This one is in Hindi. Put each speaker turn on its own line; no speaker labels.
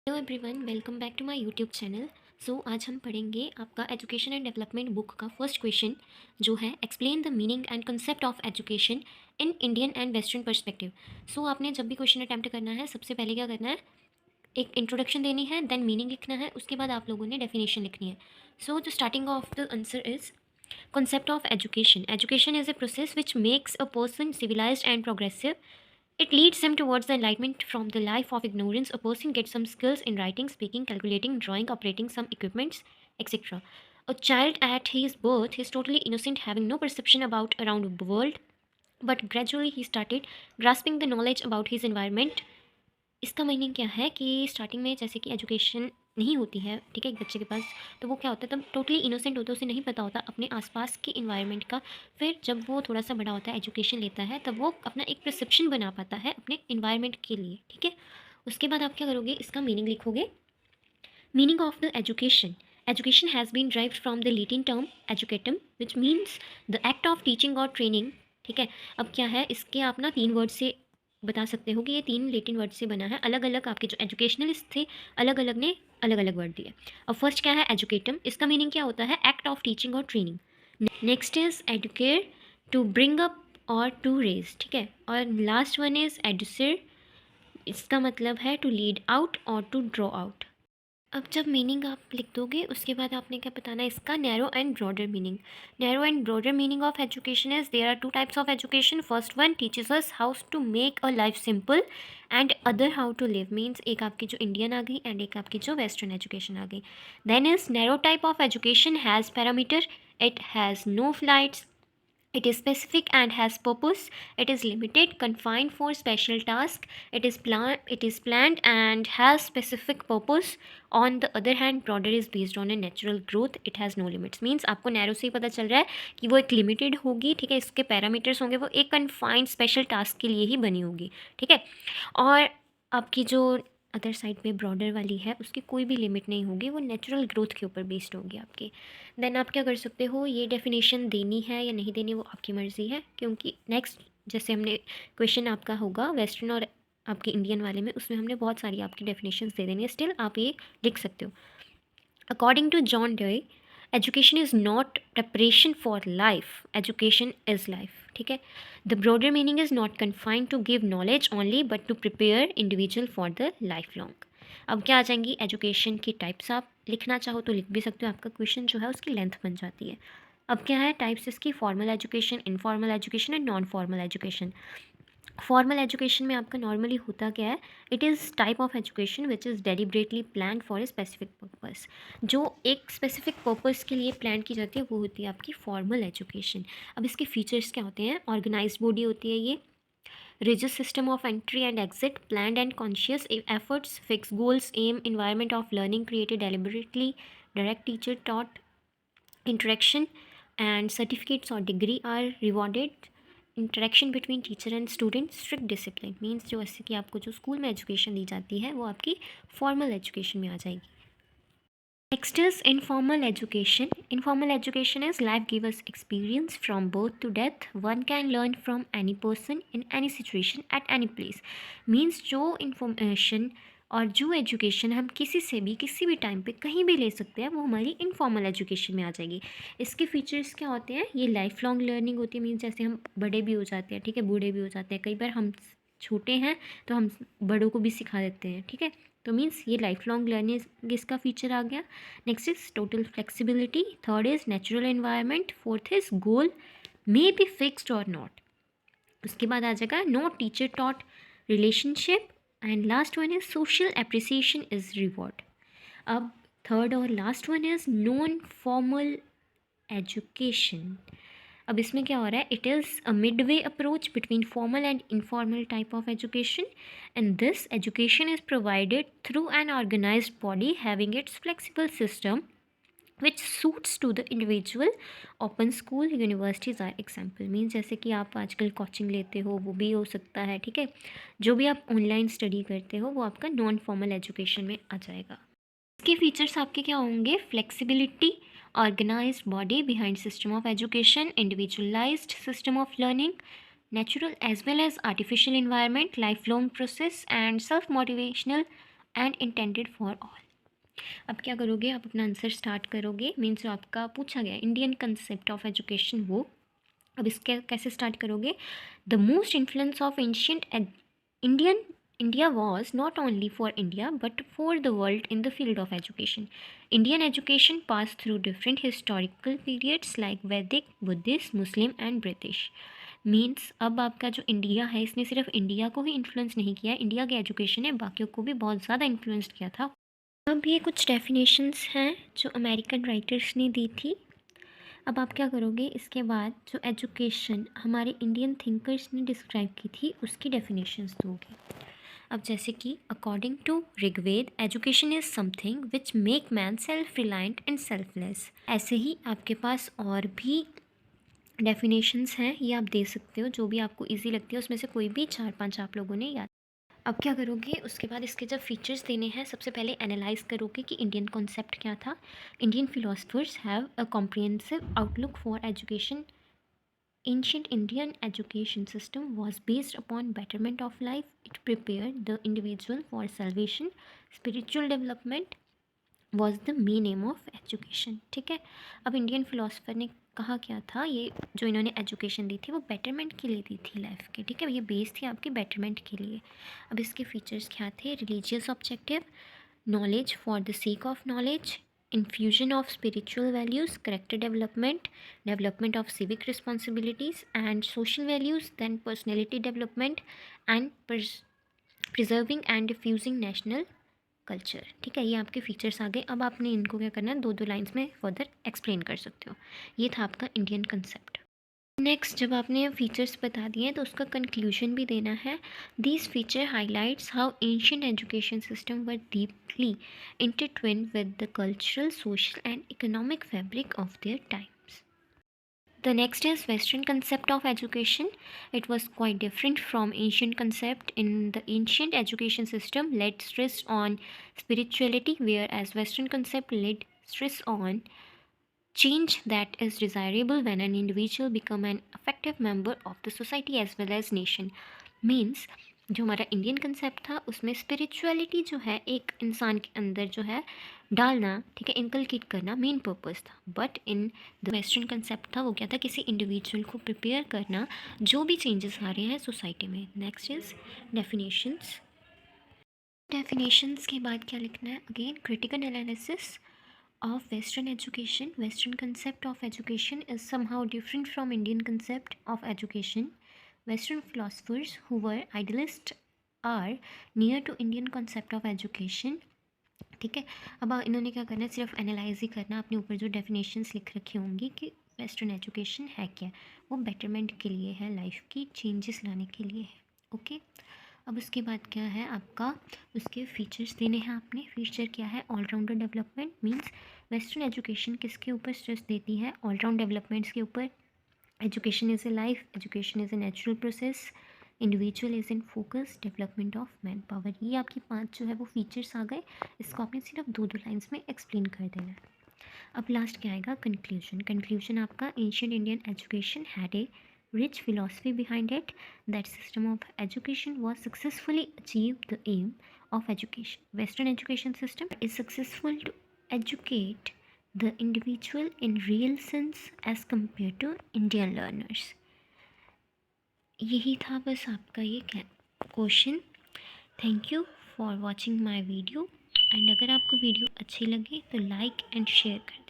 Hello everyone, welcome back to my YouTube channel. आज हम पढ़ेंगे आपका एजुकेशन एंड डेवलपमेंट बुक का फर्स्ट क्वेश्चन, जो है explain the meaning and concept of education in Indian and western perspective. आपने जब भी क्वेश्चन अटैम्प्ट करना है, सबसे पहले क्या करना है, एक इंट्रोडक्शन देनी है, देन मीनिंग लिखना है, उसके बाद आप लोगों ने डेफिनेशन लिखनी है। The starting of the answer is concept of education. Education is a process which makes a person civilized and progressive. It leads them towards the enlightenment from the life of ignorance. A person gets some skills in writing, speaking, calculating, drawing, operating some equipments, etc. A child at his birth is totally innocent, having no perception about around the world, but gradually he started grasping the knowledge about his environment. इसका मीनिंग क्या है कि स्टार्टिंग में जैसे कि एजुकेशन नहीं होती है, ठीक है, एक बच्चे के पास, तो वो क्या होता है, तब टोटली इनोसेंट होता है, उसे नहीं पता होता अपने आसपास के इन्वायरमेंट का। फिर जब वो थोड़ा सा बड़ा होता है, एजुकेशन लेता है, तब वो अपना एक परसेप्शन बना पाता है अपने इन्वायरमेंट के लिए, ठीक है। उसके बाद आप क्या करोगे, इसका मीनिंग लिखोगे। Meaning of the education: education has been derived from the Latin term educatum which means the act of teaching और ट्रेनिंग, ठीक है। अब क्या है, इसके आप ना 3 वर्ड से बता सकते हो कि ये 3 लैटिन वर्ड से बना है। अलग अलग आपके जो एजुकेशनलिस्ट थे, अलग अलग ने अलग अलग वर्ड दिए। अब फर्स्ट क्या है, एजुकेटम, इसका मीनिंग क्या होता है, एक्ट ऑफ टीचिंग और training. Next is educate, to bring up और टू रेज, ठीक है। और लास्ट वन इज एडुसर, इसका मतलब है टू लीड आउट और टू ड्रॉ आउट। अब जब मीनिंग आप लिख दोगे, उसके बाद आपने क्या बताना है, इसका narrow and broader meaning. Narrow and broader meaning of education is there are 2 types of education. First one teaches us how to make a life simple and other how to live, means एक आपकी जो इंडियन आ गई एंड एक आपकी जो वेस्टर्न एजुकेशन आ गई। Then is narrow type of education has parameter, it has no flights, it is specific and has purpose, it is limited, confined for special task, it is planned and has specific purpose. On the other hand, broader is based on a natural growth, it has no limits, means आपको नैरो से ही पता चल रहा है कि वो एक लिमिटेड होगी, ठीक है, इसके पैरामीटर्स होंगे, वो एक कन्फाइंड स्पेशल टास्क के लिए ही बनी होगी, ठीक है। और आपकी जो अदर साइड पे ब्रॉडर वाली है, उसकी कोई भी लिमिट नहीं होगी, वो नेचुरल ग्रोथ के ऊपर बेस्ड होगी आपकी। देन आप क्या कर सकते हो, ये डेफिनेशन देनी है या नहीं देनी वो आपकी मर्ज़ी है, क्योंकि नेक्स्ट जैसे हमने क्वेश्चन आपका होगा वेस्टर्न और आपके इंडियन वाले में, उसमें हमने बहुत सारी आपकी डेफिनेशंस दे देनी है, स्टिल आप ये लिख सकते हो। According to John Dewey, education is not preparation for life, education is life, ठीक है। The broader meaning is not confined to give knowledge only but to prepare individual for the life long. अब क्या आ जाएंगी एजुकेशन की टाइप्स, आप लिखना चाहो तो लिख भी सकते हो, आपका क्वेश्चन जो है उसकी लेंथ बन जाती है। अब क्या है टाइप्स इसकी, formal education, informal education and non formal education. Formal education में आपका नॉर्मली होता क्या है, it is type of education which is deliberately plan for a specific purpose. जो एक स्पेसिफिक पर्पस के लिए प्लान की जाती है वो होती है आपकी फॉर्मल एजुकेशन। अब इसके फीचर्स क्या होते हैं, ऑर्गेनाइज्ड बॉडी होती है ये, rigid system of entry and exit, planned and conscious efforts, fixed goals, aim, environment of learning created deliberately, direct teacher taught interaction, and certificates or degree are rewarded, interaction between teacher and student, strict discipline, means जो ऐसे कि आपको जो स्कूल में एजुकेशन दी जाती है वो आपकी फॉर्मल एजुकेशन में आ जाएगी। Next is informal education. Informal education is life gives experience from birth to death. One can learn from any person in any situation at any place. Means जो information और जो एजुकेशन हम किसी से भी किसी भी टाइम पे कहीं भी ले सकते हैं, वो हमारी इनफॉर्मल एजुकेशन में आ जाएगी। इसके फीचर्स क्या होते हैं, ये लाइफ लॉन्ग लर्निंग होती है, मीन्स जैसे हम बड़े भी हो जाते हैं, ठीक है, बूढ़े भी हो जाते हैं, कई बार हम छोटे हैं तो हम बड़ों को भी सिखा देते हैं, ठीक है, तो मीन्स ये लाइफ लॉन्ग लर्निंग इसका फीचर आ गया। Next is total flexibility, third is natural environment, fourth is goal may be fixed और नॉट, उसके बाद आ जाएगा no teacher taught relationship, and last one is social appreciation is reward. अब थर्ड और last one is non formal education. अब इसमें क्या हो रहा है, it is a midway approach between formal and informal type of education, and this education is provided through an organised body having its flexible system which suits to the individual. Open school universities are example, means जैसे कि आप आजकल कोचिंग लेते हो वो भी हो सकता है, ठीक है, जो भी आप ऑनलाइन स्टडी करते हो वो आपका नॉन फॉर्मल एजुकेशन में आ जाएगा। इसके फीचर्स आपके क्या होंगे, flexibility, organized body behind system of education, individualized system of learning, natural as well as artificial environment, lifelong process, and self motivational and intended for all. अब क्या करोगे, आप अपना आंसर स्टार्ट करोगे, मीन्स जो आपका पूछा गया इंडियन कंसेप्ट ऑफ एजुकेशन वो। अब इसके कैसे स्टार्ट करोगे, the most influence of ancient Indian India was not only for India but for the world in the field of education. Indian education pass through different historical periods like Vedic, Buddhist, Muslim and British. Means अब आपका जो इंडिया है इसने सिर्फ इंडिया को ही इन्फ्लुएंस नहीं किया, इंडिया के एजुकेशन ने बाकियों को भी बहुत ज़्यादा इन्फ्लुएंस किया था। अब ये कुछ डेफिनेशंस हैं जो अमेरिकन राइटर्स ने दी थी। अब आप क्या करोगे, इसके बाद जो एजुकेशन हमारे इंडियन थिंकर्स ने डिस्क्राइब की थी उसकी डेफिनेशंस दोगे। अब जैसे कि according to Rigveda education is something which make man self reliant and selfless. ऐसे ही आपके पास और भी डेफिनेशंस हैं, ये आप दे सकते हो, जो भी आपको ईजी लगती है उसमें से कोई भी 4-5 आप लोगों ने याद। अब क्या करोगे, उसके बाद इसके जब फीचर्स देने हैं सबसे पहले एनालाइज करोगे कि इंडियन कॉन्सेप्ट क्या था। Indian philosophers have a comprehensive outlook for education. Ancient Indian education system was based upon betterment of life. It prepared the individual for salvation. Spiritual development was the main aim of education। ठीक है, अब इंडियन फिलोसफर ने कहा क्या था, ये जो इन्होंने एजुकेशन दी थी वो बेटरमेंट के लिए दी थी लाइफ के। ठीक है, ये बेस थी आपकी बेटरमेंट के लिए। अब इसके फीचर्स क्या थे, religious objective, knowledge for the sake of knowledge, infusion of spiritual values, character development, development of civic responsibilities and social values, then personality development and preserving and diffusing national culture. ठीक है, ये आपके फीचर्स आ गए। अब आपने इनको क्या करना है, 2-2 लाइन्स में फर्दर एक्सप्लेन कर सकते हो। ये था आपका इंडियन कंसेप्ट। नेक्स्ट, जब आपने फीचर्स बता दिए तो उसका कंक्लूजन भी देना है। This feature highlights how ancient education system were deeply intertwined with the cultural, social and economic fabric of their times. The next is Western concept of education. It was quite different from ancient concept. In the ancient education system laid stress on spirituality, whereas Western concept laid stress on change that is desirable when an individual become an effective member of the society as well as nation। Means जो हमारा इंडियन कंसेप्ट था उसमें स्पिरिचुअलिटी जो है एक इंसान के अंदर जो है डालना, ठीक है, इनकलकेट करना मेन पर्पस था। But in the western concept था वो क्या था, किसी इंडिविजुअल को प्रिपेयर करना जो भी चेंजेस आ रहे हैं सोसाइटी में। Next is definitions. डेफिनेशंस के बाद क्या लिखना है, again critical analysis of Western education. Western concept of education is somehow different from Indian concept of education. Western philosophers who were idealists are near to Indian concept of education। ठीक है, अब इन्होंने क्या करना है, सिर्फ एनालाइज ही करना, अपने ऊपर जो डेफिनेशंस लिख रखी होंगी कि वेस्टर्न एजुकेशन है क्या, वो बेटरमेंट के लिए है, लाइफ की चेंजेस लाने के लिए है। ओके, अब उसके बाद क्या है आपका, उसके फीचर्स देने हैं आपने। फीचर क्या है, allrounder development. Means western education किसके ऊपर स्ट्रेस देती है, ऑलराउंड डेवलपमेंट्स के ऊपर। Education is a life, education is a natural process, individual is in focus, development of man power. ये आपकी 5 जो है वो फीचर्स आ गए। इसको आपने सिर्फ 2-2 लाइन्स में एक्सप्लेन कर देना है। अब लास्ट क्या आएगा, कंक्लूजन। कंक्लूजन आपका, ancient Indian education had a rich philosophy behind it. That system of education was successfully achieved the aim of education. Western education system is successful to educate the individual in real sense as compared to Indian learners। यही था बस आपका ये question. Thank you for watching my video, and अगर आपको वीडियो अच्छी लगे तो लाइक एंड शेयर करें।